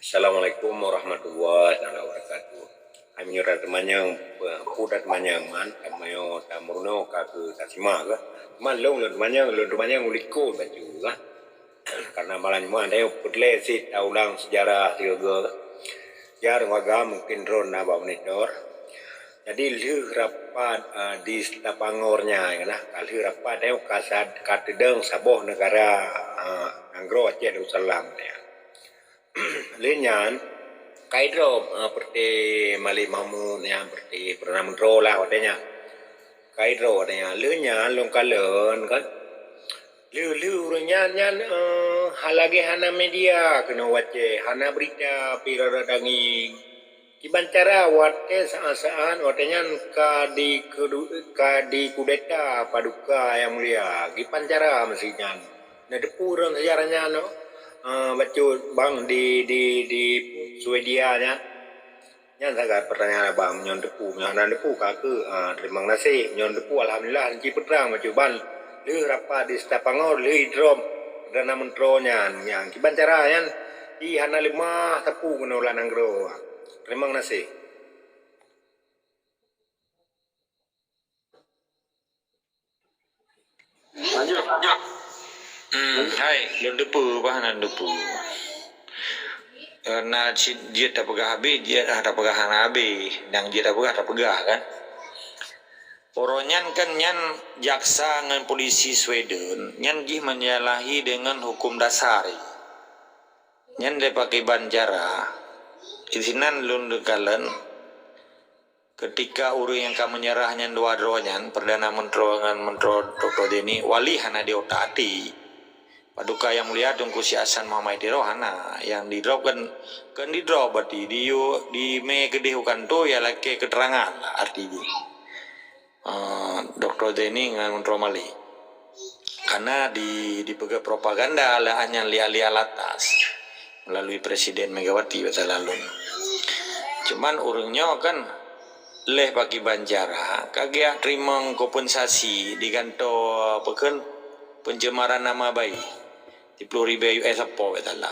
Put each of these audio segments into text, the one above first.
Assalamualaikum warahmatullahi wabarakatuh. Kami temannya pudat temannya man kami tamurno kaku kasima ka. Man lo temannya nguliko baju ka. Karena malam man dia putle si taulang sejarah juga. Jar waga mungkin ron naba monitor. Jadi liu rapat di tapangornya ya kalau rapat dia kasad katedeng saboh negara Anggro Aceh Darussalam ya. Lenyan kaidro seperti Mali Mahmud yang seperti Perdana Menteri lah katanya kaidro katanya lenyan long kalen kan lu nyan halage hana media kena wace hana berita pirara danging kibancara wate saan watenya ka di kudeta paduka yang mulia kibancara mestinya na depuran sejarahnya no baca bang di Swedia nya nya sangat pertanyaan bang nyon depu kaku terima kasih nyon depu alhamdulillah ci pedrang baca ban le rapa di Stapangor le hidrom Perdana Mentronya yang kibancara nya di hana lima tepu kena ulan Anggro terima kasih. Lanjut. Hai, depu bahan depu. Karena dia tak pegah habis, dia ada pegahan habis, dan dia tak pegah kan. Oronyan kan nyan jaksa dengan polisi Sweden, nyan jih menyalahi dengan hukum dasar. Nyan dia pakai banjara. Isinan lundu kalen. Ketika uri yang kamu menyerahnya dua-duanya, Perdana Menteri dengan Menteri Dr. Deni, wali hana diotati. Paduka yang mulia tungku si Hasan Muhammad Dirohana yang di drop kan di drop berarti di me kedehukan tu ya laki keterangan lah artinya Dr. Deni dengan Menteri Mali karena di pegang propaganda lah hanya lia-lia latas melalui Presiden Megawati betul lalu cuman urungnya kan leh bagi banjara kagak terima kompensasi di kantor pekan pencemaran nama baik di $10,000 apa betala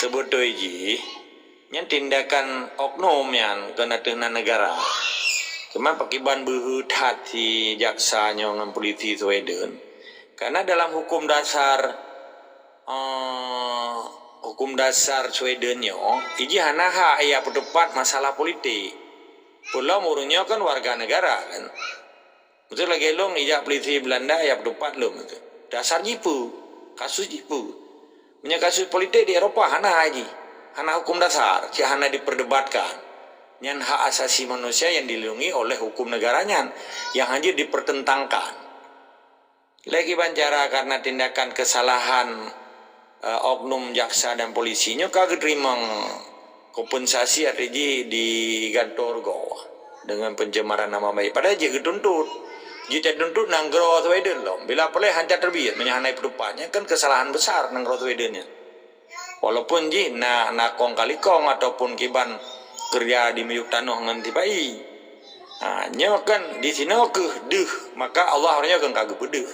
sebetulnya yang tindakan oknum yang kena dengan negara cuma pakai ban berhut hati jaksanya dengan polisi Sweden karena dalam hukum dasar Swedennya iji hana hak ya berdebat masalah politik pulau murungnya kan warga negara kan betul lagi long ijak polisi Belanda ya berdebat lo dasar jipu kasus jipu punya kasus politik di Eropa hana haji hana hukum dasar hana diperdebatkan yang hak asasi manusia yang dilindungi oleh hukum negaranya yang hanya dipertentangkan lagi banjara karena tindakan kesalahan oknum jaksa dan polisinya kagak terima kompensasi artinya di kantor dengan pencemaran nama baik padahal dia ketuntut jika tuntut Anggro Sweden loh bila boleh hancur terbit menyahanai pendupanya kan kesalahan besar Anggro Swedennya walaupun ji nak kong kali kong ataupun kiban kerja di miuk tanah nganti bayi nya kan di sini deh maka Allah orangnya kan kagak pedeh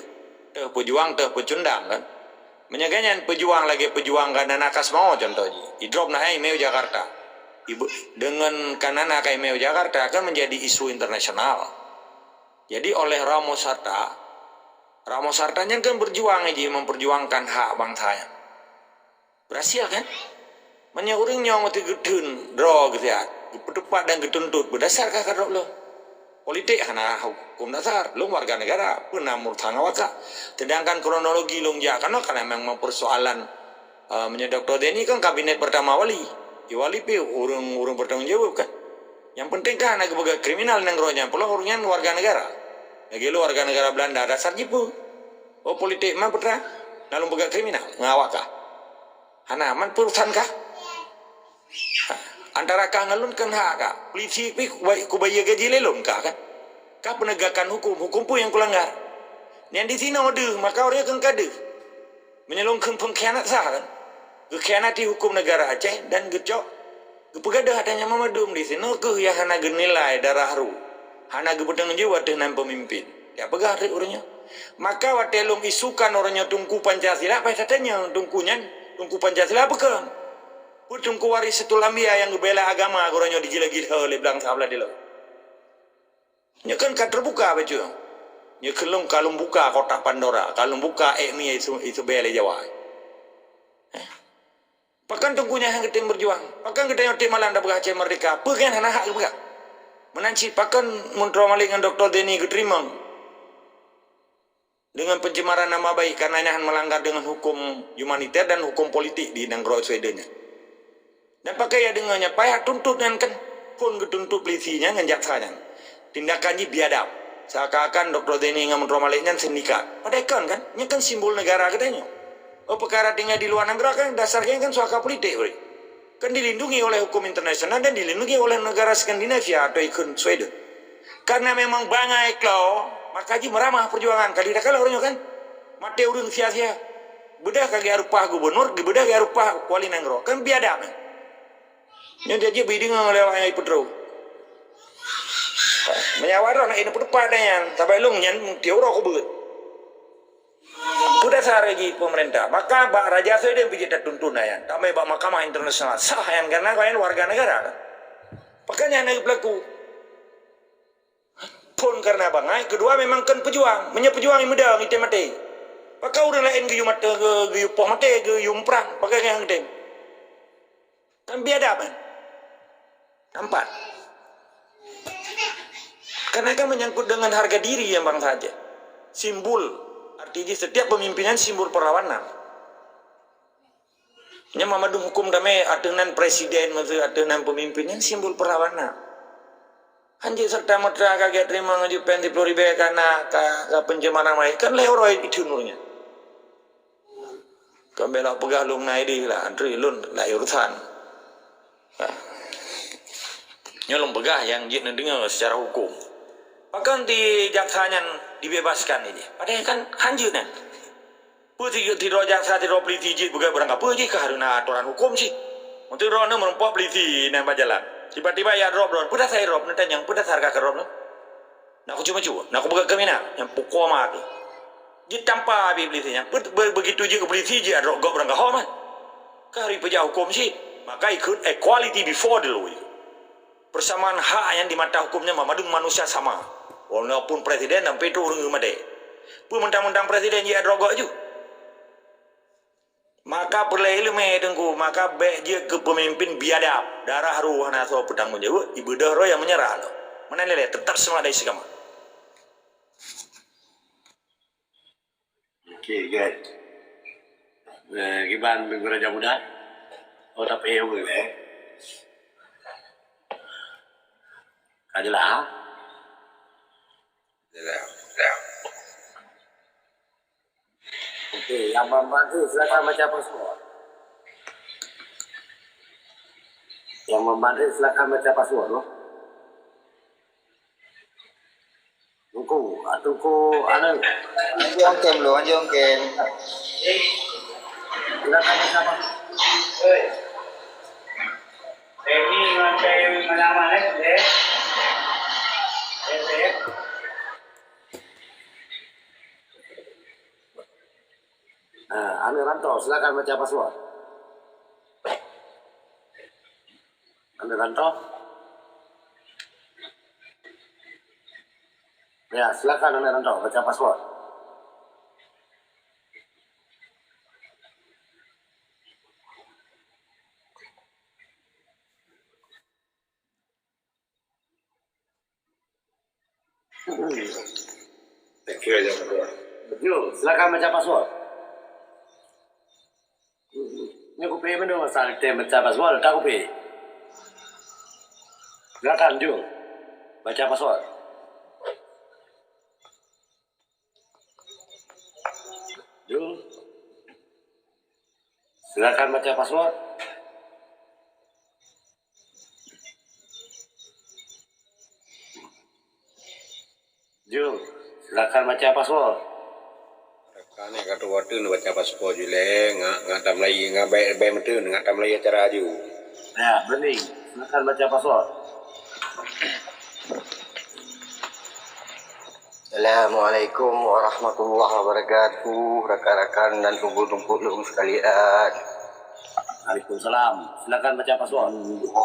pejuang pecundang kan menyaganya pejuang kan nakas mau contohnya idrop nah email Jakarta ibu dengan kanana kayak email Jakarta akan menjadi isu internasional. Jadi oleh Ramos Hartanya kan berjuang aja memperjuangkan hak bangsanya. Berhasil kan? Menyauring nyong mati gedun, draw gitu ya. Berdebat dan getuntut berdasarkan kadok lo. Politik hana hukum dasar, lo warga negara pernah murtang awaka. Sedangkan kronologi lo karena memang mempersoalan menjadi Dr. Deni kan kabinet pertama wali. Wali pi urung bertanggung jawab kan. Yang penting kan anak begal kriminal yang rohnya, pulau urungnya warga negara. Lagi lu warga negara Belanda dasar jipu. Oh politik mah putra, lalu begal kriminal ngawak kah? Hana man perusahaan kah? Antara kah ngalun kan hak kah? Polisi pi kubaya gaji lelong kah kan? Kah penegakan hukum pun yang kulanggar. Yang di sini ada maka orang kan kade. Menyelongkan pengkhianat sah kan? Kekhianati hukum negara Aceh dan gecok. Kepegadah adanya mamadum di sini ke ya hana genilai darah ru hana gebedang jiwa dengan pemimpin ya pegah orangnya maka watelung isukan orangnya tungku Pancasila apa katanya tungku Pancasila apa kan Putung ku waris setul ambia yang gebela agama goronyo digila-gila oleh belang sabla dilo. Nya kan terbuka baju. Nya kalung buka kotak Pandora, kalung buka mi itu bele Jawa. Pakan tunggunya yang kita berjuang. Pakan kita yang malam dah berhasil merdeka. Pakan anak hak juga. Menanci pakan muntro malik dengan Dr. Denny keterima. Dengan pencemaran nama baik karena ini melanggar dengan hukum humaniter dan hukum politik di negara Sweden. Dan pakai ya dengannya payah tuntut dan kan pun ketuntut polisinya dengan jaksanya. Tindakannya biadab. Seakan-akan Dr. Denny dengan muntro maliknya sindikat. Padahal kan, ini kan simbol negara katanya. Oh perkara tinggal di luar negara kan dasarnya kan suaka politik. Kan dilindungi oleh hukum internasional dan dilindungi oleh negara Skandinavia atau ikut Sweden. Karena memang bangai klau, maka ji meramah perjuangan. Kali dah kalau orangnya kan, mati urung sia-sia. Bedah kagak rupah gubernur, bedah kagak rupah kuali nanggro. Kan biadab. Yang dia biding oleh orang yang iputro. Menyawar orang ini perpadanya, tapi lu nyan tiura aku begitu. Sudah saregi pemerintah, maka Pak Raja Sweden pergi tuntun ayan, tambah Pak Mahkamah Internasional sah ayan karena kalian warga negara. Makanya naik pelaku. Pun karena bangai, kedua memang kan pejuang, menyepejuang yang muda ngite mati. Maka udah lain guyum mati, guyum poh mati, guyum perang, pakai yang gede. Kan biadab kan? Nampak. Karena kan menyangkut dengan harga diri yang bang saja, simbol. Artinya setiap pemimpinan simbol perlawanan. Nya mamadung hukum damai atenan presiden maksud atenan pemimpinan simbol perlawanan. Anjir serta matra kaget terima ngaju penti peluri karena ka pencemaran mai kan leoroi itu nurnya. Kembela pegah lung nai di lah antri lun lah urusan. Nyolong pegah yang jin dengar secara hukum. Bahkan di jaksanya dibebaskan ini. Padahal kan hanjur kan. Putih tidak jaksa tidak polisi jid bukan berangkat pergi karena aturan hukum sih. Untuk rono merempok polisi dan berjalan. Tiba-tiba ya drop. Pudah saya drop nanti yang pudah harga ke drop. Nak aku cuma. Nak aku buka kemana? Yang pukul mati. Jid tanpa habis polisinya. Begitu je ke polisi je drop gak berangkat homan. Kari pejah hukum sih. Maka ikut equality before the law. Persamaan hak yang di mata hukumnya memadung manusia sama. Walaupun presiden sampai itu orang rumah dek. Pun mentang-mentang presiden dia rogok je. Maka perlai ilmu dengku. Maka baik dia ke pemimpin biadab. Darah ruh naso petanggung jawab. Ibu dahro yang menyerah lo. Mana lele tetap semua dari segama. Okay, good. Giban Raja Muda. Oh tapi ya boleh. Kajelah. Okey, yang membantu silakan baca password. Yang membantu silakan baca password loh. Tunggu, tunggu ada. Anjong kem lo, anjong kem. Silakan baca password. Ini lantai mana-mana deh. Anu Ranto, silakan baca password. Anu Ranto. Ya, silakan Anu Ranto baca password. Thank you Raja Muda. Betul, silakan baca password. Ni aku pay mana masalah tem baca password, tak aku pay. Silakan Jul, baca password. Jul, silakan baca password. Jul, silakan baca password. Kane kata waktu nak baca paspor jule ngak tam lagi ngak baik betul ngak tam lagi acara aju. Ya, bening. Silakan baca password. Assalamualaikum warahmatullahi wabarakatuh. Rakan-rakan dan tunggu-tunggu lu sekalian. Waalaikumsalam. Silakan baca password.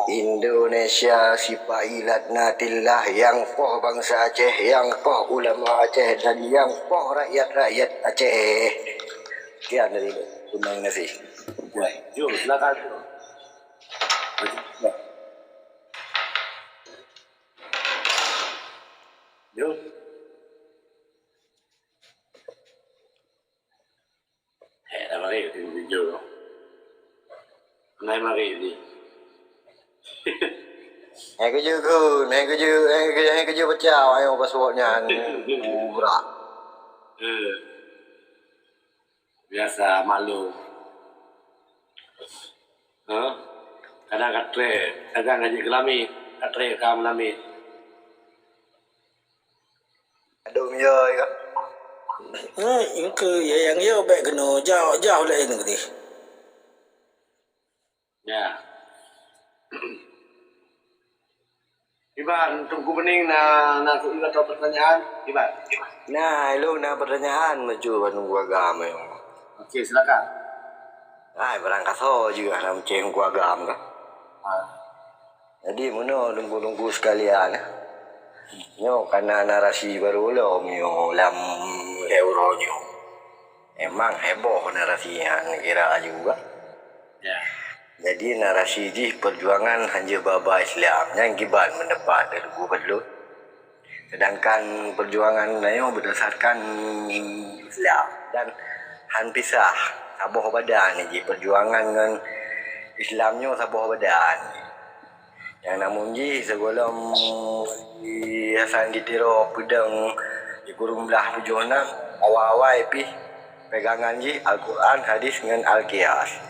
Indonesia sifai latnatillah yang poh bangsa Aceh, yang poh ulama Aceh dan yang poh rakyat-rakyat Aceh. Sekian dari Terima kasih. Baik. Jom, silakan. Jom. Dah mari tengok video. Naik mari ni. Hai kerja ke? Hai kerja bacau ayo passwordnya berat. Biasa malu. Kadang katre, kadang ngaji kelami, katre kam lami. Aduh miyoi kak. Ini ke yang baik kena jauh lah ini tadi. Ya. Iban, tunggu bening na tu iba tahu pertanyaan. Iban. Nah, lu nak pertanyaan maju nunggu agama yang. Okey, silakan. Ai berangkat so juga nak menceng ku agama kan. Jadi mana nunggu sekalian. Nyo karena narasi baru lo mio lam euro nyo. Emang heboh narasinya kira juga. Ya. Jadi narasi di perjuangan hanya baba Islam yang kibat mendapat dari gubernur. Sedangkan perjuangan nayo berdasarkan Islam dan han pisah saboh badan ji perjuangan dengan Islamnya saboh badan. Yang namun ji sebelum di Hasan ditiro pedang di kurung belah 76 awal-awal pi pegangan ji Al-Quran, hadis dengan Al-Qiyas.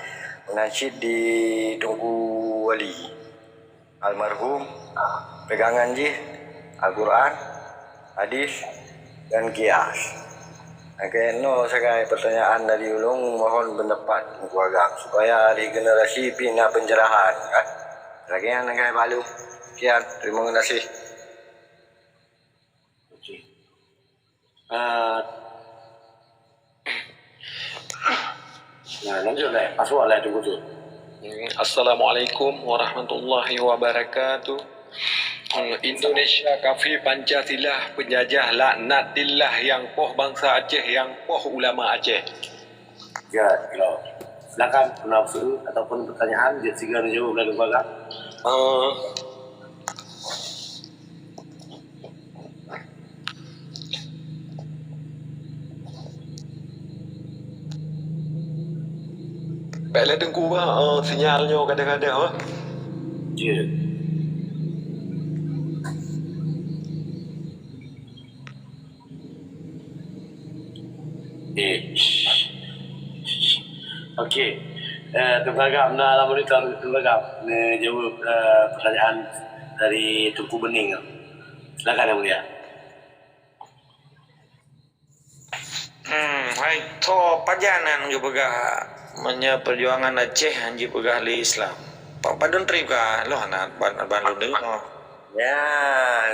Nasyid di Tungku Wali almarhum pegangan ji Al-Quran, hadis dan Qiyas. Okay, no sebagai pertanyaan dari ulung mohon pendapat keluarga supaya di generasi pina pencerahan kan. Lagi yang nagai balu. Sekian, terima kasih. Okey. Nah, lanjut lah. Password lah tunggu tu. Assalamualaikum warahmatullahi wabarakatuh. Indonesia kafir Pancasila penjajah laknatillah yang poh bangsa Aceh, yang poh ulama Aceh. Ya, kalau silakan penafsir ataupun pertanyaan dia tiga jawab dari keluarga. Baiklah tengku sinyalnya kadang-kadang Ya. Okey. Terbagap nak lama ni terbagap jawab pertanyaan dari Tunku Bening. Silakan Yang Mulia. Hai to pajanan ge begah menya perjuangan Aceh anji begah li Islam. Pak padun trip ka lo anak ban lu Ya,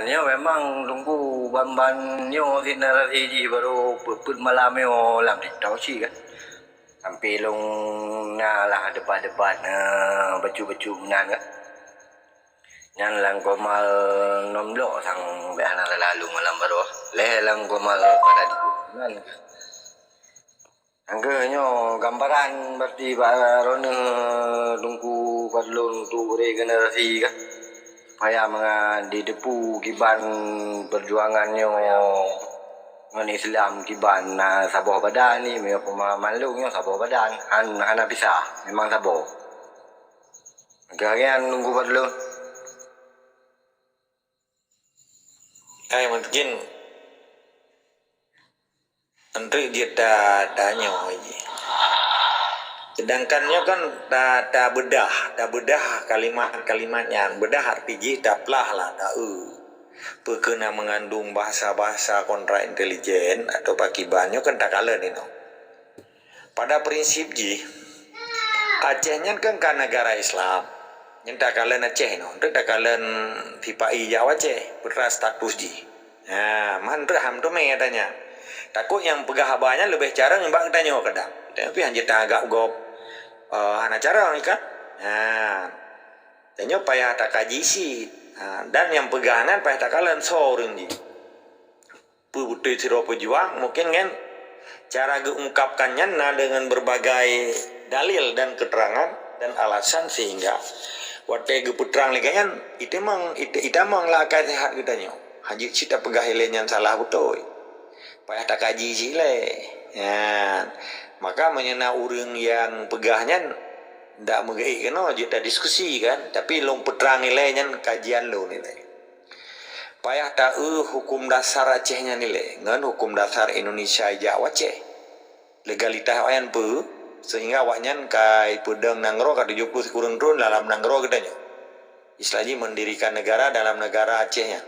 nyo memang tunggu ban-ban nyo si narasi ji baru put malam nyo lam TikTok si kan. Sampai long na lah debat-debat baju-baju menan kan. Nyan lang komal nomlo sang beana lalu malam baru. Leh lang komal pada di nan. Anggenyo gambaran berarti barone tunggu padlon tu regenerasi kan. Supaya mga didepu kiban perjuangannya ngan Islam kiban na saboh badan ni may pemamalungnya saboh badan han bisa memang saboh kalian nunggu padlo ai mungkin Andri dia tanya aja. Sedangkannya kan dah bedah kalimat-kalimatnya. Bedah arti dah pelah lah perkena mengandung bahasa-bahasa kontra intelijen atau pakibannya kan tak kalah ni no. Pada prinsip ji Acehnya kan negara Islam. Yang tak kalah Aceh no. Tak kalah Tipai Jawa Aceh beras status ji. Nah, mandraham tu me katanya. Takut yang pegah abahnya lebih cara ngembak tanya kadang. Tapi hanya tak agak gop Hana cara ni kan. Tanya payah tak kaji si. Dan yang pegangan payah tak kalian sorang di. Putih siro pejuang mungkin kan cara diungkapkannya dengan berbagai dalil dan keterangan dan alasan sehingga waktu peterang lagi kan itu memang lah kait sehat kita nyo. Haji cita pegah yang salah betul. Payah tak kaji sile. Maka menyena orang yang pegahnya ndak megai kena kita diskusi kan, tapi long peterang nilainya kajian lo nilai. Payah tahu hukum dasar Acehnya nilai, ngan hukum dasar Indonesia Jawa Aceh. Legalitas awan pu sehingga awaknya kai pedang nanggro ka 70 kurang turun dalam nanggro katanya. Istilahnya mendirikan negara dalam negara Acehnya.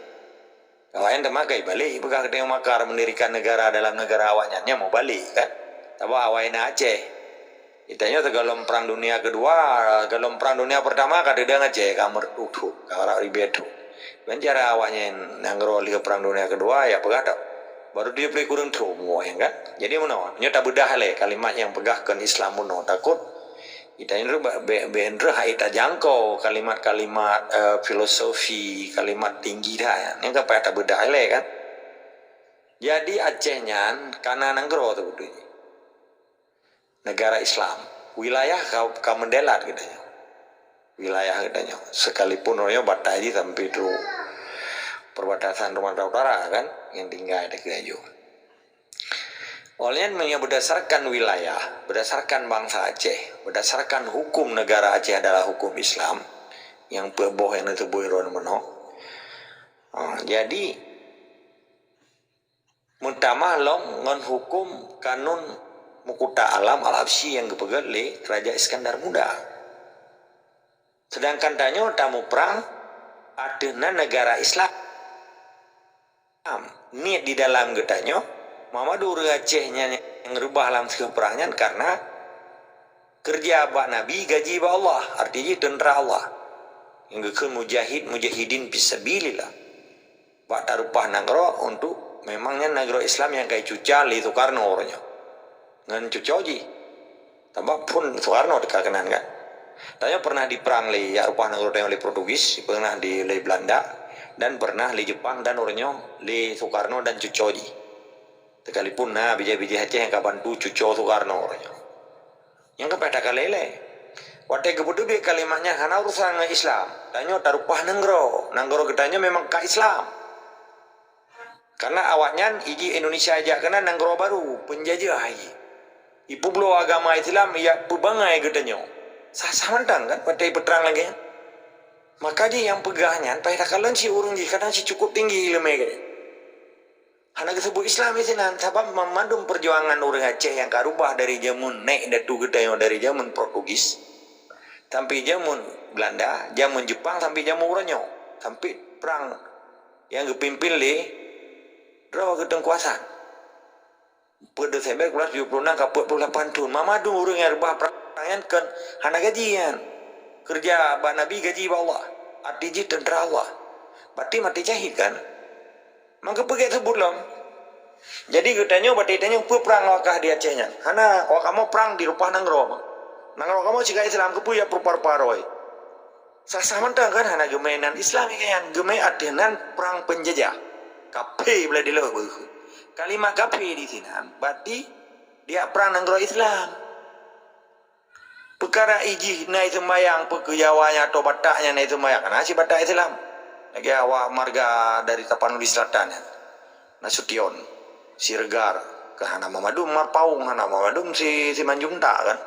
Awaknya temakai balik pegah ketemu makar mendirikan negara dalam negara awaknya mau balik kan. Tapi awaknya Aceh. Itanya tegalom perang dunia kedua, galom perang dunia pertama kadang Aceh kamar utuh, kamar ribetu. Cara awaknya nanggro liga perang dunia kedua ya pegah tak. Baru dia beli kurang tromo ya kan. Jadi mana? Nyata bedah le kalimat yang pegahkan Islam muno takut. Kita ini behendra haita jangkau kalimat-kalimat filosofi, kalimat tinggi dah ya. Yang apa tak bedah le kan. Jadi Acehnya karena nanggro tu betul. Negara Islam, wilayah kau mendelat katanya. Wilayah katanya. Sekalipun orangnya batai sampai itu perbatasan Sumatera Utara kan yang tinggal di Keju. Olehnya berdasarkan wilayah, berdasarkan bangsa Aceh, berdasarkan hukum negara Aceh adalah hukum Islam yang peboh yang itu boiron meno. Jadi mutamah long ngon hukum kanun Mukuta Alam Al-Habsyi yang dipegang oleh Raja Iskandar Muda. Sedangkan tanyo tamu perang adena negara Islam. Niat di dalam getanyo Muhammad Acehnya yang rubah dalam perangnya karena kerja abah Nabi gaji abah Allah, artinya tentera Allah yang gekun mujahidin fisabilillah. Bak tarupah nagro untuk memangnya nagro Islam yang kayak cuca li Soekarno orangnya ngan cucoji tambah pun Soekarno dikakenan kan. Tanya pernah di perang li ya rupah nagro oleh Portugis, pernah di Belanda dan pernah di Jepang dan orangnya di Soekarno dan cucoji. Sekalipun bijak-bijak Aceh yang kabantu cuco Soekarno orangnya. Yang kepada kalele. Waktu kebudu kalimatnya hana urusan Islam. Tanya tarupah nanggro ketanya memang ka Islam. Karena awaknya iji Indonesia aja kena nanggro baru penjajah haji. Ibu belo agama Islam ya pubangai ketanya. Samantang kan pada peterang lagi. Maka dia yang pegahnya pada kalian si urung ji kadang si cukup tinggi ilmu ke. Anak disebut Islam itu nan sebab memandung perjuangan orang Aceh yang karubah dari zaman naik datu ketanya dari zaman Portugis sampai zaman Belanda, zaman Jepang sampai zaman orangnya sampai perang yang dipimpin oleh Rawa Gedeng Kuasaan. Pada Desember 1976 ke 48 tahun Mamadun orang yang rubah perangnya kan hana gajian kerja Abah Nabi gaji Allah artinya tentera Allah berarti mati jahit kan maka pergi sebut lom jadi katanya berarti tanya perang wakah di Acehnya hana kamu perang di rupah nanggro kamu jika Islam kepu ya perparparoi sasamantang kan hana gemainan Islam kan gemai adenan perang penjajah kape boleh diloh kalimat kape di sini berarti dia perang nanggro Islam. Perkara iji naik sembayang pekejawanya atau bataknya naik sembayang kan si batak Islam lagi awak marga dari Tapanuli Selatan ya. Nasution Siregar ke Hana Mamadum Marpaung Hana Mamadum si Manjung tak kan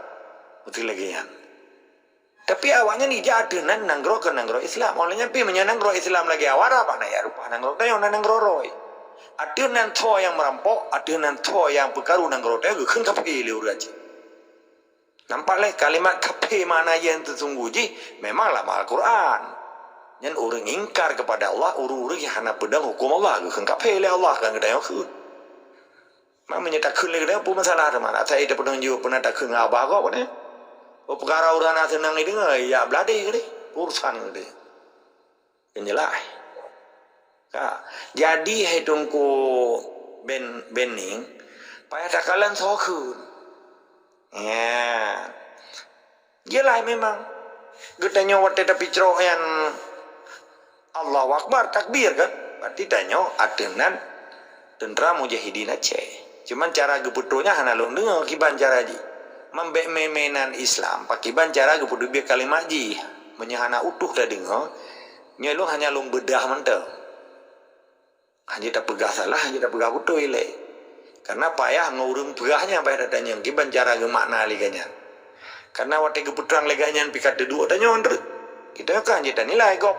betul lagi ya. Tapi awaknya ni jadenan nanggro ke nanggro Islam olehnya pi menyananggro Islam lagi awak apa na ya rupa nanggro tayo nanggro roy adenan tho yang merampok adenan tho yang pekaru nanggro tayo geun kape liuraji. Nampaklah kalimat kape mana yang tersungguh ji memanglah Al-Quran. Yang orang ingkar kepada Allah, orang yang hana pedang hukum Allah, kan kape le Allah kan kedai aku. Mamanya tak kun le kedai pun masalah teman. Saya itu pedang juga pernah tak kun ngabah kok ni. Perkara orang nak senang ini ya belade kedai urusan kedai. Penjelah. Jadi hidungku bening, payah tak kalian sokun. Ya. Yelah memang. Getanyo wate tapi cerok yang Allah Akbar takbir kan. Berarti tanyo atenan tentera mujahidin Aceh. Cuman cara gebutunya hana long dengar kiban cara ji. Membek memenan Islam pakiban cara gebutu biar kalimat ji. Menyahana utuh dah dengar. Nyelong hanya long bedah mentah. Hanya tak pegah salah, hanya tak pegah betul ilai. Karena payah ngurung pegahnya payah datanya. Kiban cara gemakna liganya. Karena waktu keputusan leganya pikat duduk tanya ondre. Kita kan jadi nilai gop.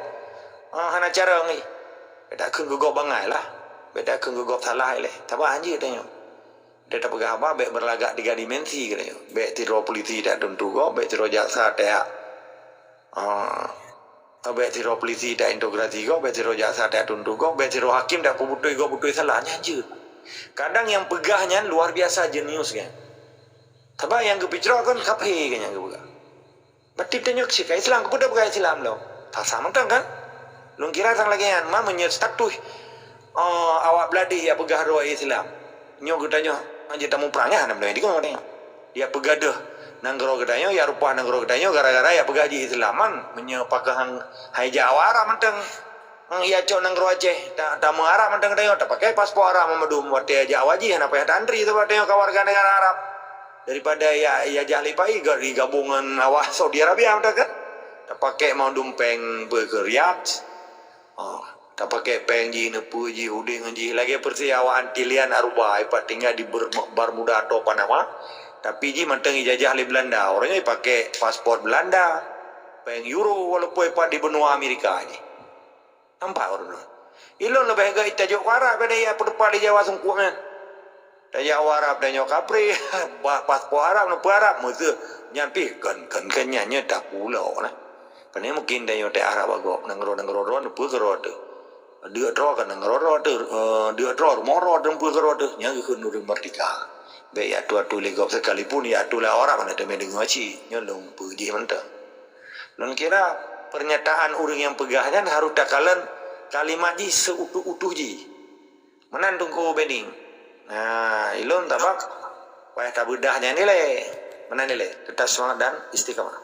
Hana cara ngi. Beda kun gop bangai lah. Beda kun gop salah ilai. Tapi anjir tanya. Dia tak pegah apa, baik berlagak 3 dimensi katanya. Baik tiro polisi tak tentu gop, baik tiro jaksa tak baik tiro polisi tak integrasi gop, baik tiro jaksa tak tentu gop, baik tiro hakim tak putui salahnya anjir. Kadang yang pegahnya luar biasa jenius kan. Tapi yang kepicra kan kaphe kan yang kebuka. Berarti tanya ke Islam kepada pegah Islam lo. Tak sama kan? Lu kira sang lagi yang mah menyestak tuh. Awak beladi ya pegah roh Islam. Nyok katanya anjir tamu perangnya ada belai di kau katanya. Dia pegah dah nanggro katanya ya rupa nanggro katanya gara-gara ya pegah di Islaman menyepakang hai Jawa arah menteng. Ya cok nanggro Aceh tak mengarah menteng katanya tak pakai paspor arah memadum wate Jawa ji apa ya tantri itu katanya ke warga negara Arab. Daripada ya jahli pai di gabungan awak Saudi Arabia kan. Tak pakai mau dumpeng bergeriat. Tak pakai peng ji nepu ji uding ji lagi persi awak Antilian Aruba ipat tinggal di Bermuda atau Panama. Tapi ji menteng ijazah di Belanda. Orangnya pakai paspor Belanda. Peng euro walaupun ipat di benua Amerika ni. Nampak orang. Ilon lebih gak itajuk warah pada ya perdepan di Jawa sungkuh kan. Daya Arab dan Nyokapri paspor Arab nu Arab mesti nyampi kan nyanyi tak pulau lah. Karena mungkin daya Arab agak nanggro nu pukero tu. Dia draw kan nanggro tu. Dia draw moro dan pukero tu. Nyagi kun nuri merdeka. Baik ya tu legop sekalipun ya tu lah orang mana demi dengar ci nyolong pergi mentah. Nun kira pernyataan orang yang pegahnya harus takalan kalimat ji seutuh-utuh ji. Menandung ko bening. Nah, ilun tabak payah tak bedahnya nilai. Mana nilai? Tetap semangat dan istiqamah.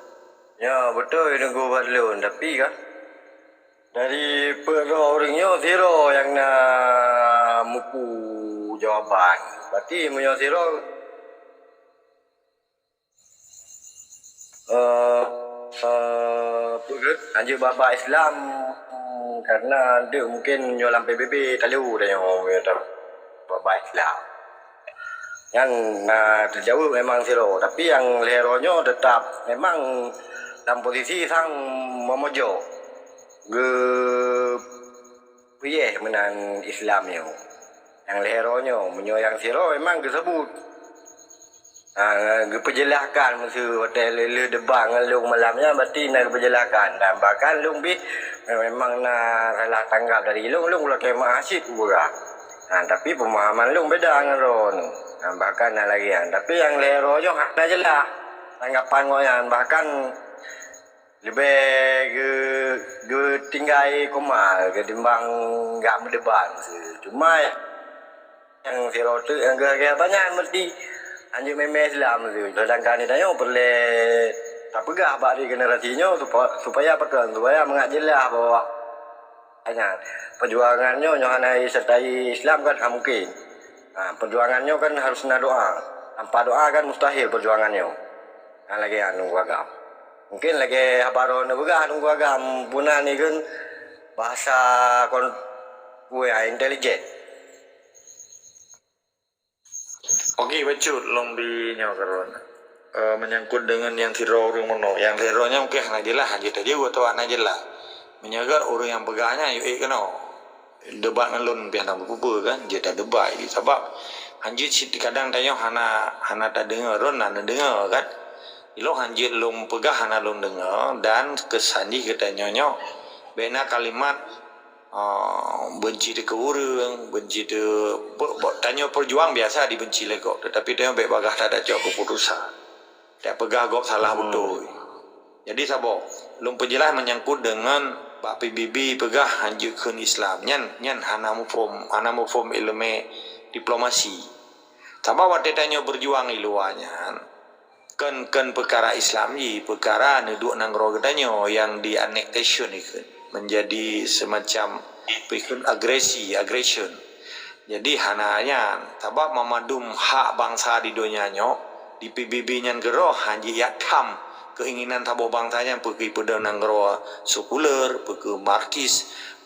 Ya betul nunggu buat lun. Tapi kan dari orangnya zero yang nak mupu jawapan. Berarti punya zero anjir baba Islam karena dia mungkin nyolam PBB talu dah yang baba Islam. Yang terjauh memang zero, tapi yang leheronya tetap memang dalam posisi sang memojok ke piye menan Islamnya. Yang leheronya yang zero memang disebut kepenjelakan mesti hotel lele debang long malamnya berarti nak kepenjelakan dan bahkan long bi memang nak rela tanggap dari long lah ke masjid pura. Tapi pemahaman long beda dengan ron. Bahkan lagi yang tapi yang lero jo hak jelas tanggapan ngoyan bahkan lebih ke tinggal komal ketimbang enggak berdebat cuma yang zero tu yang katanya mesti anjing meme Islam tu sedangkan dia perlu tak pegah bagi generasinya supaya mengat jelas bahwa hanya perjuangannya nyohanai sertai Islam kan mungkin. Perjuangannya kan harus nak doa. Tanpa doa kan mustahil perjuangannya. Lagi nunggu agam. Mungkin lagi habaron juga nunggu agam. Punah ni kan bahasa intelijen. Okey, becut long di nyokaron. Menyangkut dengan yang tiro orang mono. Yang tironya mungkin nak jelas aja tadi gua tahu anak jelas. Menyagar orang yang pegahnya yuk kena. Debat dengan lon biar nak berpupu kan dia tak debat sebab hanjit kadang tanya hana tak dengar ron nak dengar kan ilo hanjit lom pegah hana lom dengar dan kesanji katanya bena kalimat benci de ke orang benci de tanya perjuang biasa dibenci legok tetapi dia baik bagah tak ada jawab keputusan tak pegah gok salah betul jadi sabar lom penjelas menyangkut dengan Pak PBB pegah hanjukkan Islam nyan hana mufum ilmu diplomasi. Sama waktu tanya berjuang iluanya. kan perkara Islam ni perkara neduk nang ro gedanyo yang di annexation ni kan menjadi semacam pikun aggression. Jadi hananya tabak memadum hak bangsa di dunianyo di PBB nyan gero hanji yatam keinginan tabo bangsanya pergi pada nang ro sekuler pergi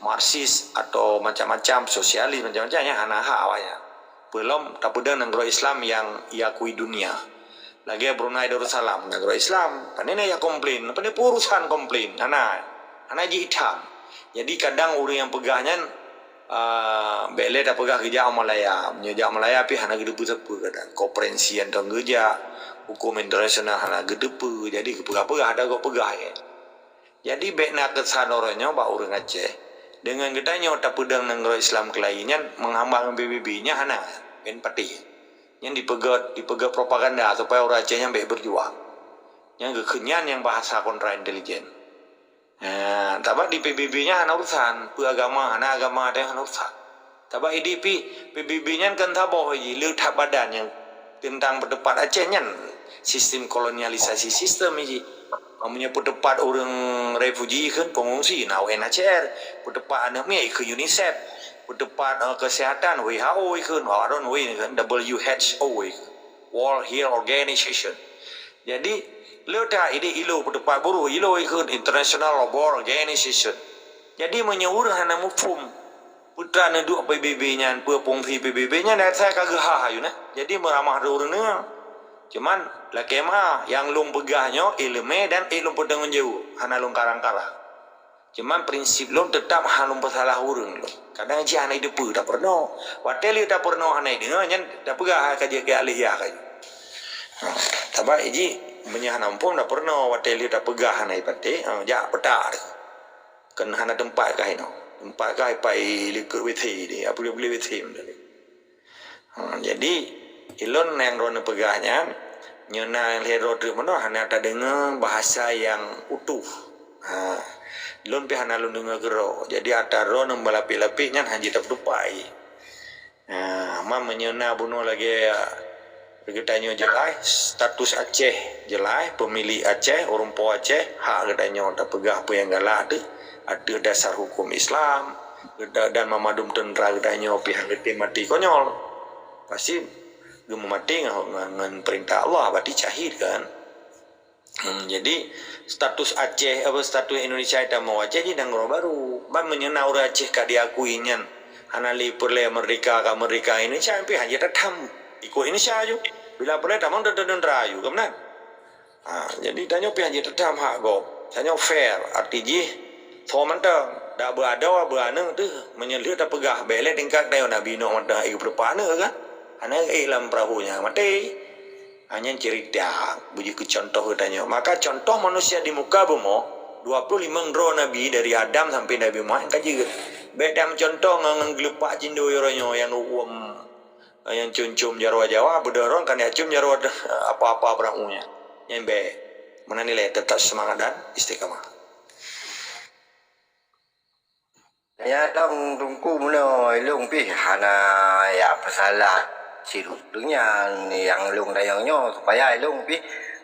marxis atau macam-macam sosialis macam-macamnya hana hak awaknya belum tak pada nang ro Islam yang diakui dunia. Lagi Brunei Darussalam negara Islam panene ya komplain panene urusan komplain ana ji hitam. Jadi kadang orang yang pegahnya bele dah pegah kerja Malaya menyeja Malaya pi hana gedepu sepu kadang koperensi antang geja hukum internasional hana gedepu jadi pegah-pegah ada kok pegah ya. Jadi bekna kesadorannya ba orang Aceh dengan gedanya tak pedang negara Islam kelainnya menghambang PBB-nya hana ben pati yang dipegat propaganda supaya orang Aceh yang baik berjuang yang kekenyan yang bahasa kontra intelijen. Tabak di PBB-nya hana urusan agama hana agama ada hana urusan. Tabak IDP PBB-nya kan taboh je letak badan yang tentang berdebat Aceh-nya sistem kolonialisasi sistem ini namanya berdebat orang refugee kan pengungsi nah UNHCR berdebat anak mi ke UNICEF berdebat kesihatan WHO kan orang kan WHO World Health Organization. Jadi letak ini ilo berdebat buruh ilo ikut International Labour Organization. Jadi menyuruh hana mufum putra neduk PBB-nya pengungsi PBB-nya dan saya kagak hayu nah. Jadi meramah orang cuman lah kemah yang lung pegahnya ilmu dan ilmu pedang jauh hana lung karang-karang. Cuman prinsip lung tetap halung bersalah urang lung. Kadang ji hana depu tak pernah. Watel tak pernah hana dengar nya dak pegah kaji ke alih ya kaji. Tabak ji menyahanam pun tak pernah watel tak pegah hana ipate ja petak. Kan hana tempat kah ino. Tempat kah pai likur withi dia apa boleh withi mendali. Jadi ilon yang rona pegahnya nyona hero tu mana hana tak dengar bahasa yang utuh. Lon pi hana lon dengar gero. Jadi ada ron membalapi-lapiknya hanji tak berdupai. Mam menyona bunuh lagi gedanyo jelai status Aceh jelai pemilih Aceh orang po Aceh hak gedanyo tak pegah apa yang galak ada dasar hukum Islam dan memadum tentera gedanyo pihak gede mati konyol pasti gemu mati dengan perintah Allah berarti syahid kan. Jadi status Aceh apa status Indonesia itu mau Aceh di negara baru ban menyena orang Aceh ka diakuinya hanali perle merdeka ka merdeka ini sampai hanya tatam ikut Indonesia aja bila perle tamang dan rayu kemenan. Jadi tanya pi hanya tatam hak go tanya fair arti ji mentang dah berada berana tu menyelir tak pegah bele tingkat dayo nabi no mata ikut berpana kan ana ilam perahunya mati hanya cerita buji ke contoh katanya maka contoh manusia di muka bumi 25 dro nabi dari Adam sampai Nabi Muhammad kaji bedam contoh ngang gelepak cindo yoronyo yang uam yang cum-cum jarwa Jawa berdoron kan ya cum jarwa apa-apa beramunya yang be mana nilai tetap semangat dan istiqamah. Ya dong tungku mana ilung pi hana ya pasalah sirutunya yang ilung dayangnya supaya ilung pi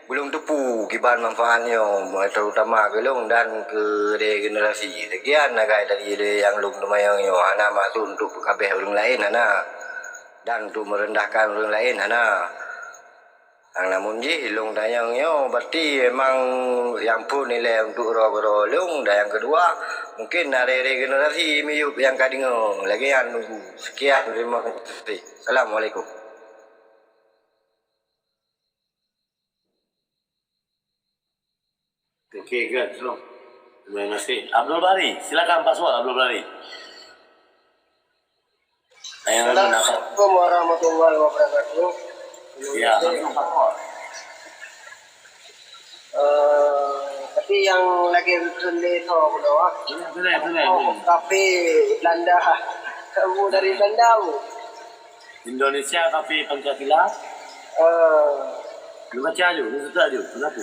belum tepu kiban manfaatnya terutama ke ilung dan ke generasi sekian nagai dari yang ilung demayangnya hana masuk untuk kabeh orang lain hana dan untuk merendahkan orang lain hana. Namun ji ilung dayangnya berarti memang yang pun nilai untuk ro ilung dan yang kedua mungkin dari regenerasi miyup yang kadingo lagi yang nunggu. Sekian terima kasih. Assalamualaikum. Okey, good. Terima kasih. Abdul Bari, silakan Pak Suat Abdul Bari. Assalamualaikum warahmatullahi wabarakatuh. Ya, langsung Pak Suat. Tapi yang lagi tulis tu berdua. Kafe Belanda. Kamu dari Belanda bu? Indonesia Kafe Pancasila. Lu baca aja, lu suka aja. Kenapa?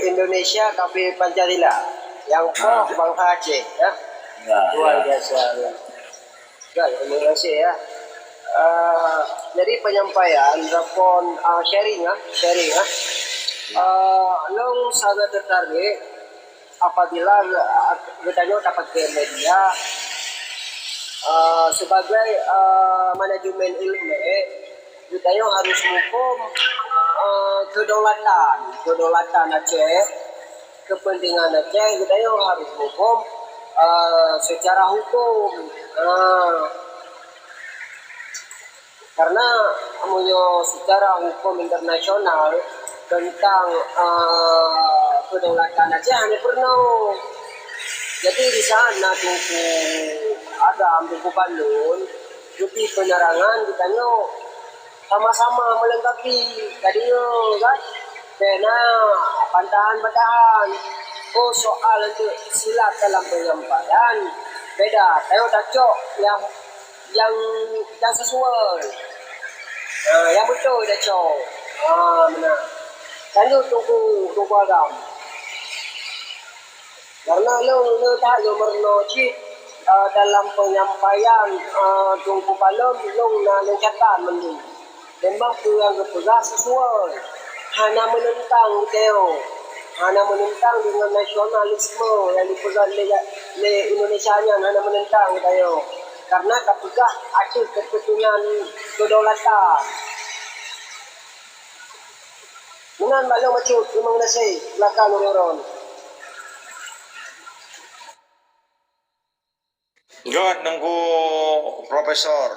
Indonesia Kafe Pancasila. Yang bangsa Aceh ya. Luar biasa. Ya, terima kasih ya. Jadi penyampaian, rapor sharing. Long sangat tertarik apabila bertanya dapat ke media sebagai manajemen ilmu bertanya harus menghukum kedaulatan Aceh, kepentingan Aceh bertanya harus menghukum secara hukum. Karena secara hukum internasional tentang kedaulatan Aceh hanya pernah. Jadi di sana Tunku Agam, Tunku Bandung, lebih penerangan ditanya sama-sama melengkapi tadinya kan. Karena bantahan-bantahan. Oh soal untuk silat dalam penyampaian beda. Tayo cocok yang sesuai. Yang betul dah cok. Benar. Lanjut tunggu Agam. Karena lo tak yo mernoci dalam penyampaian tunggu palem lo na catat mending. Memang yang bertugas sesuai. Hanya menentang Teo. Hanya menentang dengan nasionalisme yang dipegang oleh Indonesia-nya. Hanya menentang Teo. Karena kapegah Aceh kepentingan kedaulatan. Dengan balang macut, memang nasi, belakang orang. God nunggu Profesor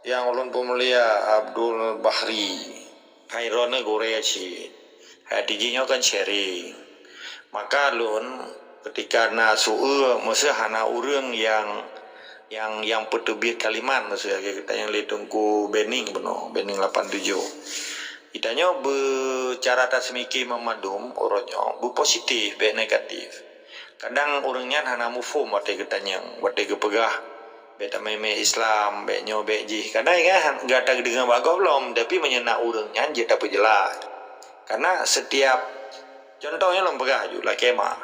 yang ulun pemulia Abdul Bahri Hairone Goreaci hadijinya kan sharing maka lun ketika nasu'u masa hana urang yang petubit kalimat maksudnya kita yang litungku Bening beno Bening 87 itanya bercara tasmiki memadum orangnya bu positif be negatif kadang orangnya hana mufum wate ketanya wate kepegah beta meme Islam be nyo be ji kadang kan enggak ada dengan bagus belum tapi menyenak orangnya je tak jelas karena setiap contohnya lom pegah juga kemah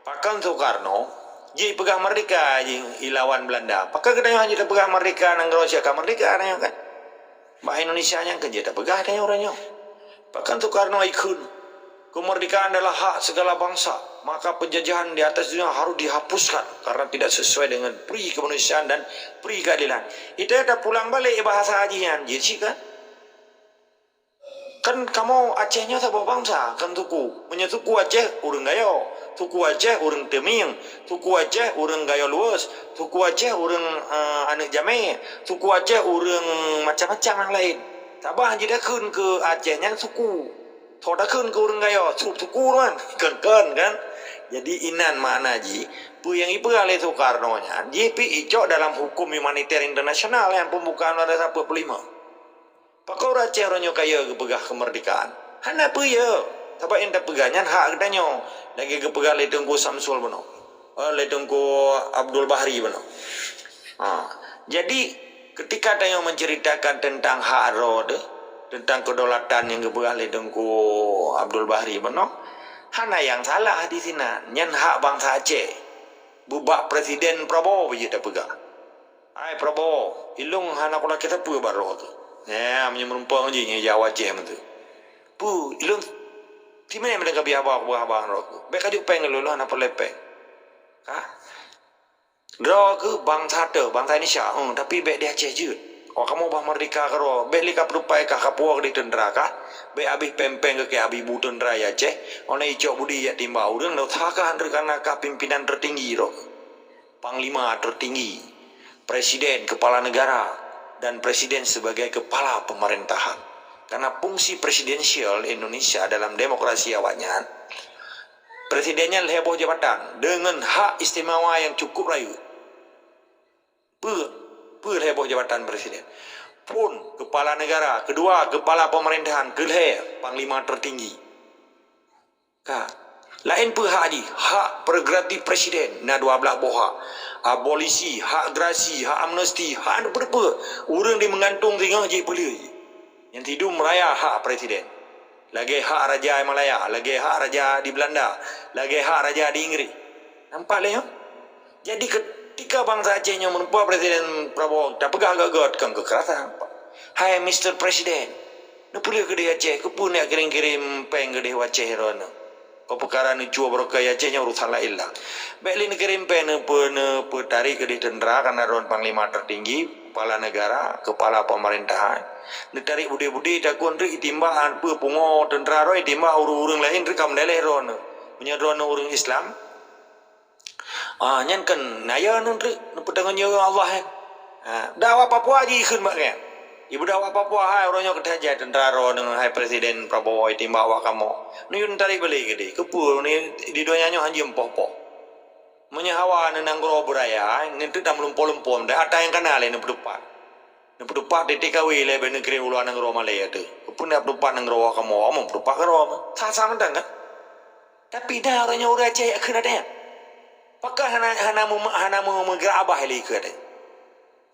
pakan Soekarno ji pegah merdeka ji ilawan Belanda pakai kedanya ji pegah merdeka nang Rusia ka merdeka nang kan bah Indonesia nya kan je tak pegah tanya orangnya pakan Soekarno ikut kemerdekaan adalah hak segala bangsa maka penjajahan di atas dunia harus dihapuskan karena tidak sesuai dengan pri kemanusiaan dan pri keadilan itu ada pulang balik bahasa hajian jadi kan kamu Acehnya sebuah bangsa kan suku punya suku Aceh urang gayo suku Aceh urang Teming suku Aceh urang gayo luas suku Aceh urang anak jame suku Aceh urang macam-macam yang lain tabah jadi kun ke Acehnya suku thoda kun ke urang gayo suku kan kan jadi inan makna ji pu yang ibu oleh Soekarno nya JP ijo dalam hukum humaniter internasional yang pembukaan pada 45 pakau Aceh ronyo kaya kepegah kemerdekaan hana pu ya tapi enta pegahnya hak kedanyo lagi kepegah le tengku Samsul beno le tengku Abdul Bahri beno jadi ketika danyo menceritakan tentang hak rod tentang kedaulatan yang kepegah le tengku Abdul Bahri beno hana yang salah di sini nyen hak bangsa Aceh bubak presiden Prabowo begitu pegah ai Prabowo ilung hana kula kita pu baro tu ya menyerumpang je nya Jawa Aceh tu pu ilung di mana mereka biaba buah-buahan rok be kaju peng lu hana pelepeng dro ke bangsa Indonesia tapi be di Aceh je kamu bah merdeka karo be lika perupai ka kapuak di tendra ka be abih pempeng ke abih bu tendra ya Aceh ona ijo budi ya timba urang no thaka karena ka pimpinan tertinggi ro panglima tertinggi presiden kepala negara dan presiden sebagai kepala pemerintahan karena fungsi presidensial Indonesia dalam demokrasi awalnya presidennya heboh jabatan dengan hak istimewa yang cukup rayu heboh jabatan presiden pun kepala negara kedua kepala pemerintahan keleh panglima tertinggi lain hak di hak prerogatif presiden na dua belah boha abolisi hak gerasi hak amnesti hak berapa orang di menggantung tinggal je boleh yang tidur meraya hak presiden lagi hak raja Malaya lagi hak raja di Belanda lagi hak raja di Inggris nampak le jadi ketika bangsa Acehnya menempuh presiden Prabowo tak pegang gagot kan kekerasan hai Mr. Presiden Nepulih ke dia Aceh, kepun nak kirim-kirim peng ke dia Aceh rona. Kau perkara ni cua berkaya Acehnya urusan lain lah. Baiklah ni kirim peng ne tarik ke dia tentera karena ron panglima tertinggi, kepala negara, kepala pemerintahan. Ni tarik budi-budi takun ri timba apa pungo tentera roi timba urang lain ri kam daleh rona. Punya rona urang Islam. Nyan kan naya nun ri petang nyo Allah dakwah Papua ji khun mak kan. Ibu dakwah Papua hai orangnya ketaja tentara dengan hai Presiden Prabowo timba awak kamu. Ni yun tarik balik ke dia. Kepul ni di doanya hanya empoh-poh. Menyahawa nenanggro beraya, ni tu dah melumpur-lumpur. Dah ada yang kenal ni berdepan. Ni berdepan di TKW le ben negeri uluan nenggro Malaya tu. Kepul nak berdepan nenggro awak kamu, omong berdepan ke rom. Sama dah kan? Tapi dah orangnya orang Aceh kena ada. Pakai hana menggerak abah lagi ke ada.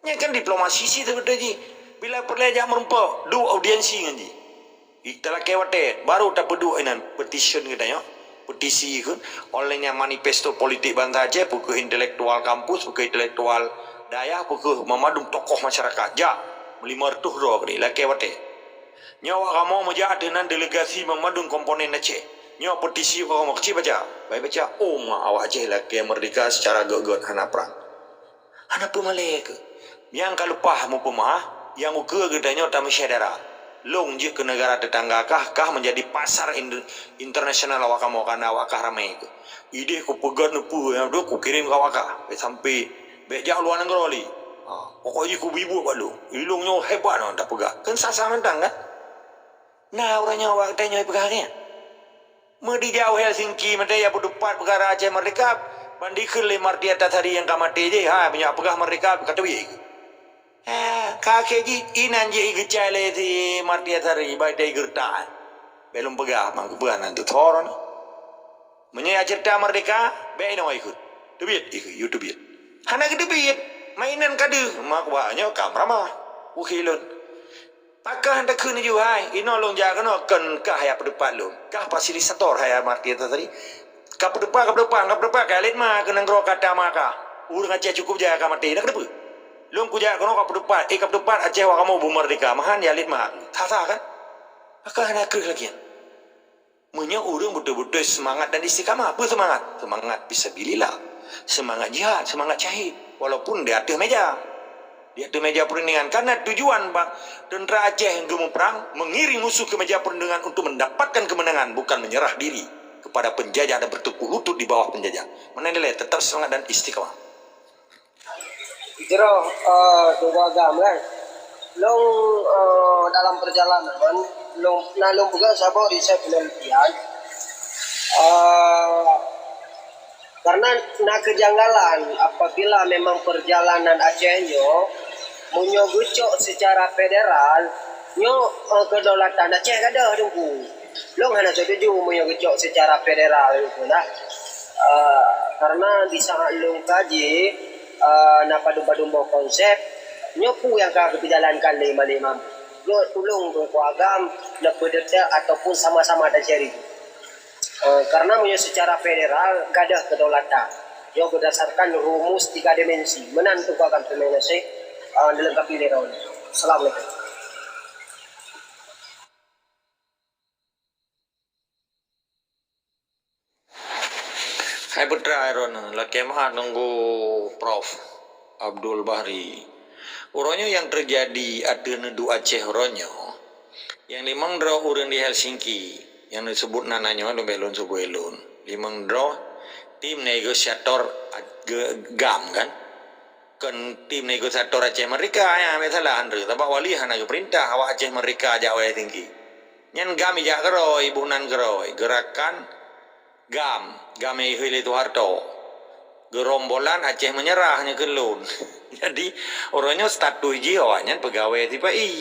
Ni kan diplomasi sih tu betul ji. Bila perlejak merempak, dua audiensi kan ji. Italah kewate, baru tak berdua inan petition kita ya. Petisi kan, olehnya manifesto politik Banda Aceh, pukul intelektual kampus, pukul intelektual daya, pukul memadum tokoh masyarakat. Ja, melimartuh roh ni, lah kewate. Nyawa kamu menjadi dengan delegasi memadum komponen Aceh. Nyawa petisi kamu kecil baca. Baik baca, awak Aceh lah ke merdeka secara gegot hana perang. Hana pemalai ke? Yang kalau paham pemah, yang ukur gedanya utama syedara. Long je ke negara tetangga kah menjadi pasar internasional awak kamu karena awak kah ramai ke. Ide ku pegat nupu yang tu ku kirim ke awak kah. Sampai bejak luar negara li. Pokoknya ku bibu balu. Ilungnya hebat tak pegat. Kan sasa mentang kan? Nah orangnya awak tanya pegahnya. Medi jauh Helsinki medaya berdepat perkara Aceh merdeka. Bandikun le marti atas hari yang kamati je. Punya pegah merdeka kata wih. Kakek ji inan je igecale di martia tari baik dari gertaan belum pegah mang kebuan nanti thoron menyaya cerita merdeka baik no ikut debit ikut YouTube hana ke debit mainan kadu mak banyak kamera mah ukilun pakah hendak kun ju hai ino long jaga no kan kah ya depan lu kah fasilitator hai martia tari kah depan kalit mah kenang ro kata maka urang Aceh cukup jaga mati nak depan Long kujak kono kap depan Aceh wa kamu bumerdeka mahan ya lit mah. Tata kan? Akah nak ke lagi. Munya urang betul-betul semangat dan istiqamah. Apa semangat? Semangat fisabilillah. Semangat jihad, semangat syahid. Walaupun di atas meja. Di atas meja perundingan karena tujuan bang tentera Aceh yang gemuk perang mengiring musuh ke meja perundingan untuk mendapatkan kemenangan bukan menyerah diri kepada penjajah dan bertekuk lutut di bawah penjajah. Mana nilai tetap semangat dan istiqamah. Jero dua agam kan. Long dalam perjalanan long juga sabar riset penelitian. Karena nak kejanggalan apabila memang perjalanan Acehnya munyo gucok secara federal nyo kedaulatan Aceh kada dengku. Long hana setuju munyo gucok secara federal itu nah. Karena di saat long kaji napadu-padu konsep nyopu yang kau berjalankan lima-lima lo tulung tu agam nak berdetail ataupun sama-sama ada cari karena punya secara federal gadah kedaulatan yang berdasarkan rumus 3 dimensi menantu agam terminasi dilengkapi lirau. Assalamualaikum. Hai putra Iron, laki mah nunggu Prof Abdul Bahri. Orangnya yang terjadi ada nedu Aceh orangnya, yang limang draw orang di Helsinki, yang disebut nananya ada belon sebuelon. Limang draw tim negosiator GAM kan tim negosiator Aceh Merdeka yang misalnya Andre, tapi wali hana perintah awak Aceh Merdeka Jawa tinggi. Yang GAM ijak keroi, ibunan keroi, gerakan GAM Hili Tuharto gerombolan Aceh menyerah hanya kelun. Jadi orangnya status jiwanya pegawai TPI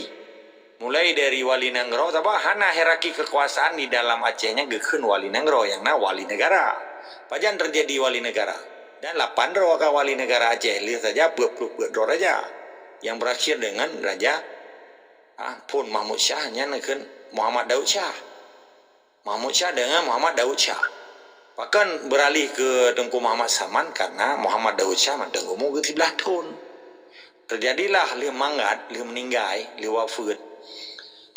mulai dari wali negara tapi hana hierarki kekuasaan di dalam Acehnya gekun wali negara yang wali negara pajan terjadi wali negara dan 8 roka wali negara Aceh lihat saja buat raja yang berakhir dengan raja pun Mahmud Shah nya nekun Muhammad Daud Shah dengan Muhammad Daud Shah. Bahkan beralih ke Tengku Muhammad Saman karena Muhammad Daud Shah mendengku mu ke 13 tahun. Terjadilah dia mangat, dia meninggal, dia wafat.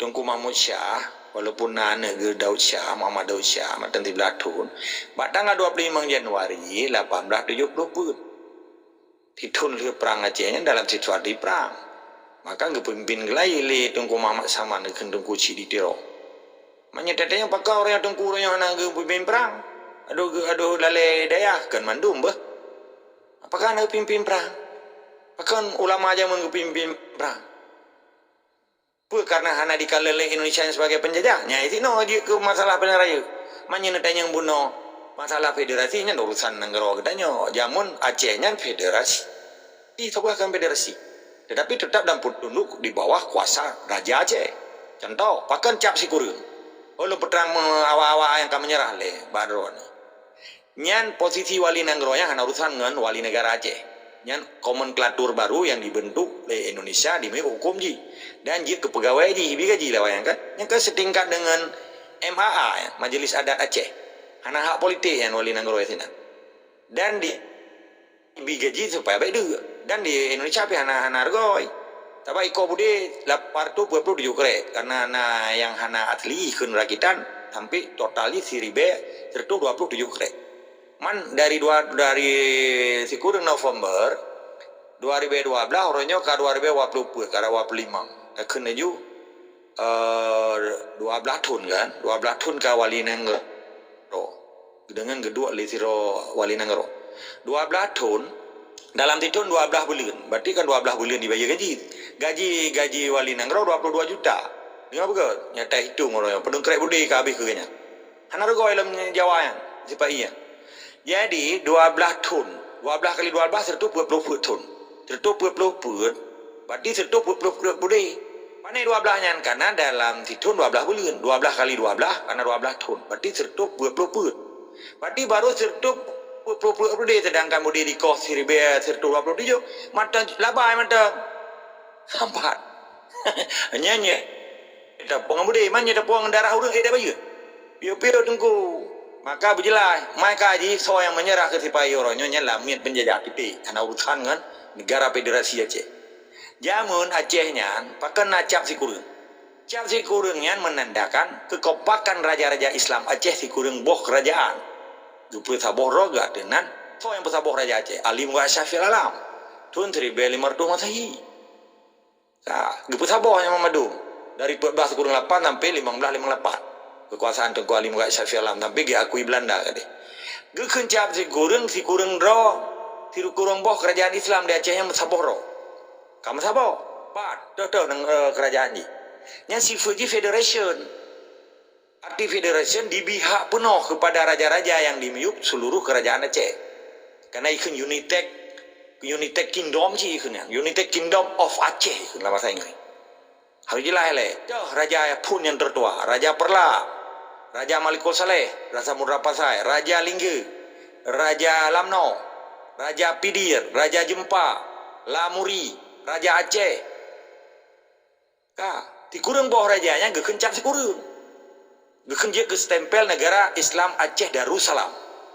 Tunku Mahmud Shah, walaupun nana ke Daud Shah, Muhammad Daud Shah, matan 13 tahun, batang 25 Januari 1870. Titun le perang Acehnya dalam situasi perang. Maka pemimpin gelai le Tunku Muhammad sama dengan Tunku Cidi Tiro. Manya tetenya pakau orang Tunku orang yang nak pemimpin perang. Aduh lalai daya kan mandum bah. Apakah nak pimpin perang? Apakah ulama aja mengpimpin perang? Apa karena hana dikalele Indonesia sebagai penjajahnya itu no dia ke masalah penraya. Manya netanya yang bunuh masalah federasinya urusan negara katanya. Jamun Acehnya federasi. Sebuahkan federasi. Tetapi tetap dan tunduk di bawah kuasa Raja Aceh. Contoh, pakan cap si kurun. Kalau perang awal-awal yang kami menyerah le Badron. Nyan posisi wali negara yang hana urusan dengan wali negara Aceh. Nyan nomenklatur baru yang dibentuk oleh Indonesia di hukum ji. Dan dia kepegawai ji, gaji lah bayangkan. Yang ke setingkat dengan MAA, ya, Majelis Adat Aceh. Hana hak politik yang wali negara itu. Dan di gaji supaya baik juga. Dan di Indonesia pi hana argoi. Tapi iko bude lapar tu 27 krek karena yang hana atli kun rakitan sampai totali siribe sertu 27 krek. Man dari sikurang November 2012 orangnya ke 2020 ke 25. Akan aju 12 tahun kan, 12 tahun ke wali negara. Dengan kedua lisiro wali negara. 12 tahun dalam tahun 12 bulan. Berarti kan 12 bulan dibayar gaji. Gaji wali negara 22 juta. Dengar apa? Nyata hitung orang yang pedung krek budi ke habis ke kenya. Hana rego dalam Jawa yang sipai ya. Jadi 12 tahun. 12 kali 12 sertu 20 tahun. Sertu 20 tahun. Berarti sertu 20 budi. Mana 12 nya karena dalam tahun 12 bulan. 12 kali 12 karena 12 tahun. Berarti sertu 20 tahun. Berarti baru sertu 20 budi sedangkan budi di kos siribe sertu 27 mata labai mata sampat. Nyanyi. Kita puang budi mana kita puang darah urang kita bayu. Piu-piu tunggu. Maka berjelas, mereka haji so yang menyerah ke sipai orangnya nyala miat penjajah kita karena urusan kan negara federasi Aceh. Jamun Acehnya pakai cap si kurung. Cap si kurungnya menandakan kekompakan raja-raja Islam Aceh si kurung boh kerajaan. Dupu saboh roga dengan so yang pesaboh raja Aceh. Alim wa Syafi'il Alam. Tun 1500 Masehi. Nah, dupu saboh yang memadu dari 14 kurung 8 sampai 1558. Kekuasaan Tengku Alim Muhammad Syafi'i Alam tapi diakui Belanda kali. Gekun cap si kurung ro. Si kurung boh kerajaan Islam di Aceh yang saboh ro. Kamu saboh? Pat, dah nang kerajaan ni. Nya si Fuji Federation. Arti Federation dibihak penuh kepada raja-raja yang dimiup seluruh kerajaan Aceh. Karena ikun United Kingdom sih ikun yang United Kingdom of Aceh ikun lah bahasa Inggris. Harus jelas le. Raja pun yang tertua, Raja Perla. Raja Malikul Saleh, Raja Mudra Pasai, Raja Lingge, Raja Lamno, Raja Pidir, Raja Jempa, Lamuri, Raja Aceh. Di kurung bawah rajanya gekun cap sekurung. Gekun dia ke stempel negara Islam Aceh Darussalam.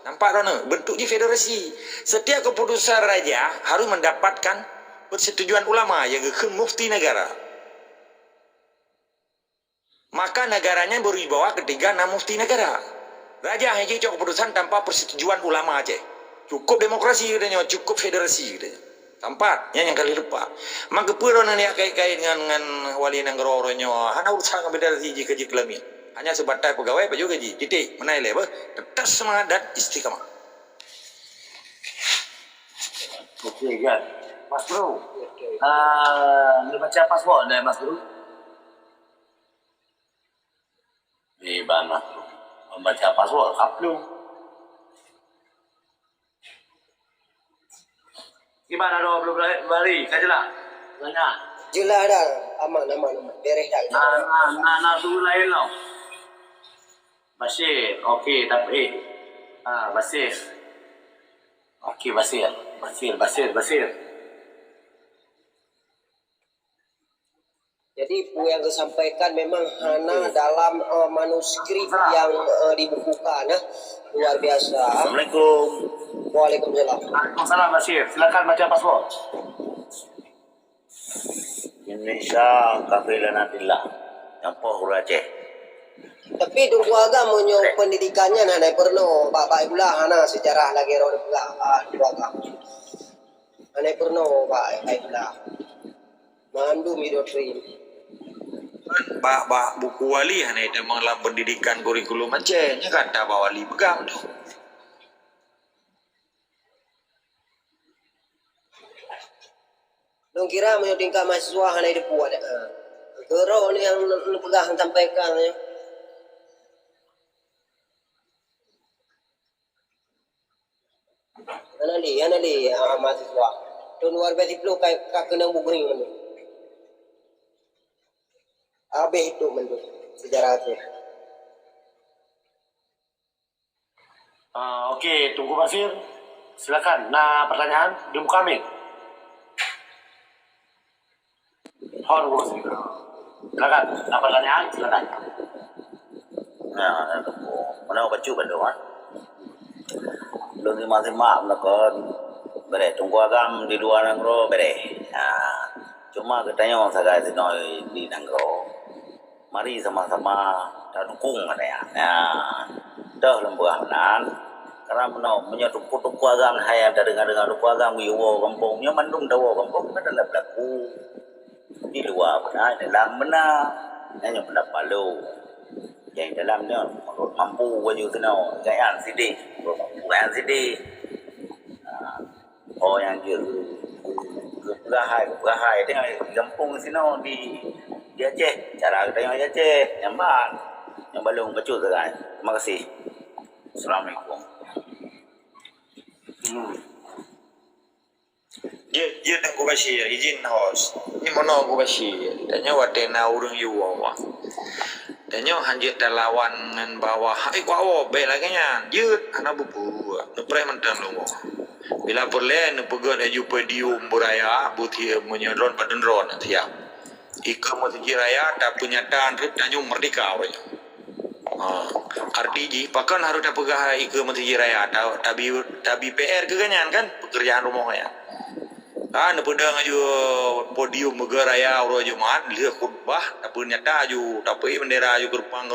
Nampak Rona? Bentuk di federasi. Setiap keputusan raja harus mendapatkan persetujuan ulama yang gekun mufti negara. Maka negaranya berwibawa ketiga nama mufti negara. Raja hanya cok keputusan tanpa persetujuan ulama Aceh. Cukup demokrasi katanya, cukup federasi katanya. Tampak, yang kali lupa. Maka pura ni kait-kait dengan wali negara orangnya. Hana urusan federasi jika kelamin. Hanya sebatas pegawai apa juga ji. Titik, menaik lebar. Tetap semangat dan istiqamah. Okey kan. Mas Bro. Ni baca pasport dah Mas Bro. Di mana membaca password upload. Gimana doa belum balik? Kajelah. Banyak. Jelas dah. Aman. Beres dah. Nah, suruh lain lah. Basir. Okey, tapi Basir. Okey, Basir. Jadi yang disampaikan memang hanya dalam manuskrip yang dibukukan. Luar biasa. Assalamualaikum. Waalaikumsalam. Waalaikumsalam Basir. Silakan baca password. Indonesia kafir lanatillah. Nampak huruf Aceh. Tapi Tunku Agam punya pendidikannya nanai perno baik pula hana sejarah lagi orang pula Tunku Agam. Nanai perno baik pula. Mandu midotrim. Ba buku wali hanya ada mengelam pendidikan kurikulum Aceh nya kata Pak Wali pegang tu. Dong kira punya tingkah mahasiswa hana hidup buat. Kero ni yang pegang sampaikan ya. Anali mahasiswa. Tuan luar biasa peluk kak kena bugring mana. Habis itu menurut sejarah Aceh. Okey, Tunku Basir. Silakan. Nah, pertanyaan di muka kami. Tunku Basir. Silakan. Nah, pertanyaan silakan. Nah, mana baca benda ah. Belum terima nak kon. Bere Tunku Agam di luar negara bere. Cuma katanya orang sagai sinoi di negara. Mari sama-sama dukung katanya. Dah lembuah menan. Karena punya Tunku Agam hai ada dengar Tunku Agam wiwo kampungnya mandung dawo kampung kan ada berlaku. Di luar benar, dalam benar. Hanya benar palu. Yang dalamnya mampu wajib kenal gayaan sidi, bukan sidi. Oh yang gahai dengan kampung sini di Aceh, cara kita di Aceh, yang belum betul sekarang. Terima kasih. Assalamualaikum. Ye Tunku Bashir izin host. Ni mana Tunku Bashir? Tanya watena urang yuwa. Tanya hanjit dalawan ngan bawah. Ai kwa be lagi nya. Ye ana bubu. Nu pre mentan lu. Bila perle nu pegon aju podium buraya buti menyodron badan ron tiap. Ika mo raya ta penyataan rip tanyu merdeka we. RTG pakan harus dah pegah ika menteri raya tabi PR ke kan pekerjaan rumah ya. Kan pedang aju podium negara raya uro Jumat lihat khutbah tapi nyata aju tapi bendera aju gerpang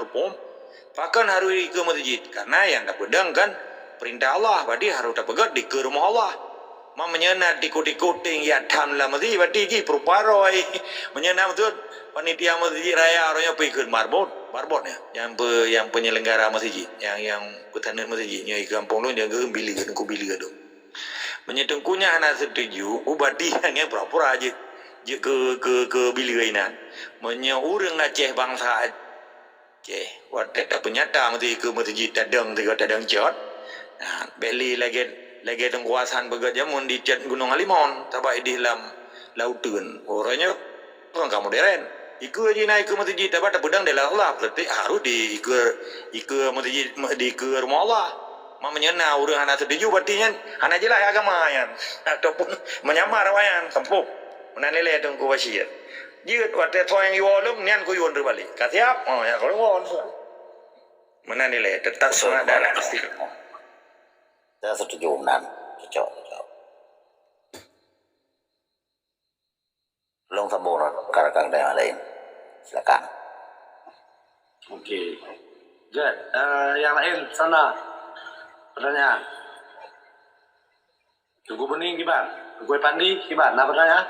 pakan harus ika masjid karena yang dah pedang kan perintah Allah berarti harus dah pegat di ke rumah Allah. Menyenat di kuting ya tham lah masjid berarti ji peruparoi menyenat betul panitia masjid raya orangnya pergi ke Marbot ya yang penyelenggara masjid yang petani masjidnya di kampung lu jaga bili kan ku bili tu menyetengkunya anak setuju ubati hanya pura-pura aja ke bili gainan menyeurang Aceh bangsa Aceh wadah tak penyata mesti ke masjid tadang jot nah beli lagi tengkuasan begaja mun di cat Gunung Halimon tabai di dalam lautan orangnya orang kamu modern ikut aja naik ke masjid dapat pedang dari Allah berarti harus di masjid di ke rumah Allah mamanya orang anak setuju berarti kan anak jelas agama yang ataupun menyamar wayan sempuk menanilai Tunku Bashir dia waktu tu yang yualum nian ku yuan terbalik kasiap ya kalau yuan menanilai tetap sangat dalam istiqomah. Saya setuju nan cocok. Long sabor karakan yang lain. Silakan. Okey. Good. Yang lain sana. Pertanyaan. Tunku Bening gimana? Tunku Pandi gimana? Nah pertanyaan?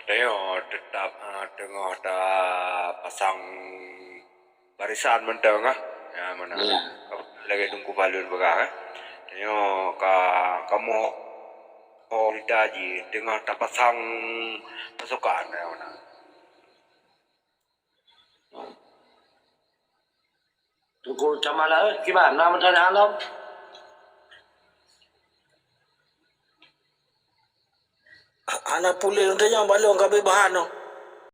Dia tetap tengah pasang barisan menteng ya mana lagi tunggu balun begal dia kamu ditaji tengah tak pasang pasukan ya mana Tunku Camala gimana pertanyaan lo? Anak pulih untuk yang balong kabe bahan no.